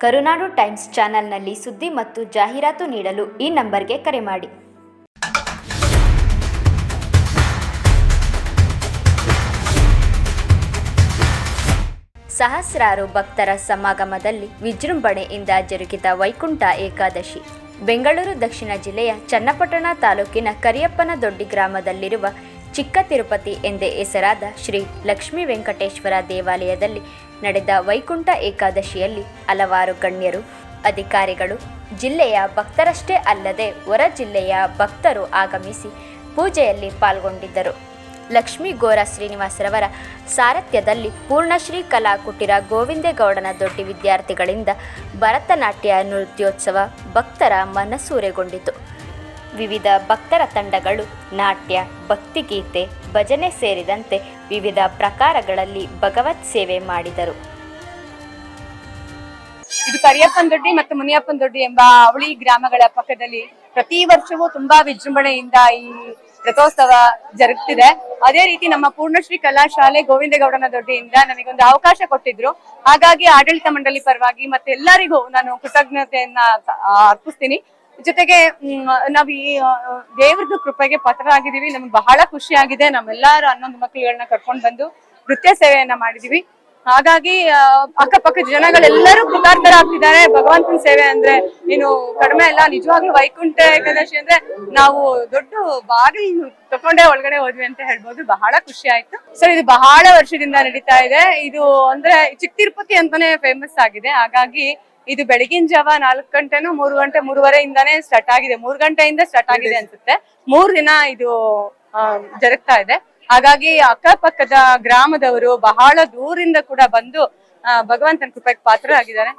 ಕರುನಾಡು times ಚಾನೆಲ್ನಲ್ಲಿ ಸುದ್ದಿ ಮತ್ತು ಜಾಹೀರಾತು ನೀಡಲು ಈ ನಂಬರ್ಗೆ ಕರೆ ಮಾಡಿ. ಸಹಸ್ರಾರು ಭಕ್ತರ ಸಮಾಗಮದಲ್ಲಿ ವಿಜೃಂಭಣೆಯಿಂದ ಜರುಗಿದ ವೈಕುಂಠ ಏಕಾದಶಿ. ಬೆಂಗಳೂರು ದಕ್ಷಿಣ ಜಿಲ್ಲೆಯ ಚನ್ನಪಟ್ಟಣ ತಾಲೂಕಿನ ಕರಿಯಪ್ಪನದೊಡ್ಡಿ ಗ್ರಾಮದಲ್ಲಿರುವ ಚಿಕ್ಕ ತಿರುಪತಿ ಎಂದೇ ಹೆಸರಾದ ಶ್ರೀ ಲಕ್ಷ್ಮೀ ವೆಂಕಟೇಶ್ವರ ದೇವಾಲಯದಲ್ಲಿ ನಡೆದ ವೈಕುಂಠ ಏಕಾದಶಿಯಲ್ಲಿ ಹಲವಾರು ಗಣ್ಯರು, ಅಧಿಕಾರಿಗಳು, ಜಿಲ್ಲೆಯ ಭಕ್ತರಷ್ಟೇ ಅಲ್ಲದೆ ಹೊರ ಜಿಲ್ಲೆಯ ಭಕ್ತರು ಆಗಮಿಸಿ ಪೂಜೆಯಲ್ಲಿ ಪಾಲ್ಗೊಂಡಿದ್ದರು. ಲಕ್ಷ್ಮೀ ಗೋರ ಶ್ರೀನಿವಾಸರವರ ಸಾರಥ್ಯದಲ್ಲಿ ಪೂರ್ಣಶ್ರೀ ಕಲಾ ಕುಟೀರ ಗೋವಿಂದೇಗೌಡನ ದೊಡ್ಡಿ ವಿದ್ಯಾರ್ಥಿಗಳಿಂದ ಭರತನಾಟ್ಯ ನೃತ್ಯೋತ್ಸವ ಭಕ್ತರ ಮನಸೂರೆಗೊಂಡಿತು. ವಿವಿಧ ಭಕ್ತರ ತಂಡಗಳು ನಾಟ್ಯ, ಭಕ್ತಿಗೀತೆ, ಭಜನೆ ಸೇರಿದಂತೆ ವಿವಿಧ ಪ್ರಕಾರಗಳಲ್ಲಿ ಭಗವತ್ ಸೇವೆ ಮಾಡಿದರು. ಇದು ಕರಿಯಪ್ಪನದೊಡ್ಡಿ ಮತ್ತು ಮುನಿಯಪ್ಪನದೊಡ್ಡಿ ಎಂಬ ಅವಳಿ ಗ್ರಾಮಗಳ ಪಕ್ಕದಲ್ಲಿ ಪ್ರತಿ ವರ್ಷವೂ ತುಂಬಾ ವಿಜೃಂಭಣೆಯಿಂದ ಈ ರಥೋತ್ಸವ ಜರುಗ್ತಿದೆ. ಅದೇ ರೀತಿ ನಮ್ಮ ಪೂರ್ಣಶ್ರೀ ಕಲಾಶಾಲೆ ಗೋವಿಂದೇಗೌಡನ ದೊಡ್ಡಿಯಿಂದ ನನಗೊಂದು ಅವಕಾಶ ಕೊಟ್ಟಿದ್ರು. ಹಾಗಾಗಿ ಆಡಳಿತ ಮಂಡಳಿ ಪರವಾಗಿ ಮತ್ತೆ ಎಲ್ಲರಿಗೂ ನಾನು ಕೃತಜ್ಞತೆಯನ್ನ ಅರ್ಪಿಸ್ತೀನಿ. ಜೊತೆಗೆ ನಾವ್ ಈ ದೇವ್ರದ್ದು ಕೃಪೆಗೆ ಪಾತ್ರರಾಗಿದ್ದೀವಿ. ನಮ್ಗೆ ಬಹಳ ಖುಷಿ ಆಗಿದೆ. ನಮ್ಮೆಲ್ಲರೂ 11 ಮಕ್ಕಳುಗಳನ್ನ ಕರ್ಕೊಂಡು ಬಂದು ನೃತ್ಯ ಸೇವೆಯನ್ನ ಮಾಡಿದೀವಿ. ಹಾಗಾಗಿ ಅಕ್ಕಪಕ್ಕ ಜನಗಳೆಲ್ಲರೂ ಕೃತಾರ್ಥರಾಗ್ತಿದ್ದಾರೆ. ಭಗವಂತನ ಸೇವೆ ಅಂದ್ರೆ ಇನ್ನು ಕಡಿಮೆ ಅಲ್ಲ. ನಿಜವಾಗ್ಲೂ ವೈಕುಂಠ ಏಕಾದಶಿ ಅಂದ್ರೆ ನಾವು ದೊಡ್ಡ ಬಾಗಿಲು ತಕೊಂಡೇ ಒಳಗಡೆ ಹೋದ್ವಿ ಅಂತ ಹೇಳ್ಬೋದು. ಬಹಳ ಖುಷಿ ಆಯ್ತು ಸರ್. ಇದು ಬಹಳ ವರ್ಷದಿಂದ ನಡೀತಾ ಇದೆ. ಇದು ಅಂದ್ರೆ ಚಿಕ್ಕ ತಿರುಪತಿ ಅಂತಾನೆ ಫೇಮಸ್ ಆಗಿದೆ. ಹಾಗಾಗಿ ಇದು ಬೆಳಗಿನ ಜಾವ 4 ಗಂಟೆನೂ 3 ಗಂಟೆ 3:30 ಸ್ಟಾರ್ಟ್ ಆಗಿದೆ. 3 ಗಂಟೆಯಿಂದ ಸ್ಟಾರ್ಟ್ ಆಗಿದೆ ಅನ್ಸುತ್ತೆ. 3 ದಿನ ಇದು ಜರುಗ್ತಾ ಇದೆ. ಹಾಗಾಗಿ ಅಕ್ಕಪಕ್ಕದ ಗ್ರಾಮದವರು ಬಹಳ ದೂರಿಂದ ಕೂಡ ಬಂದು ಭಗವಂತನ ಕೃಪೆಗೆ ಪಾತ್ರರಾಗಿದ್ದಾರೆ.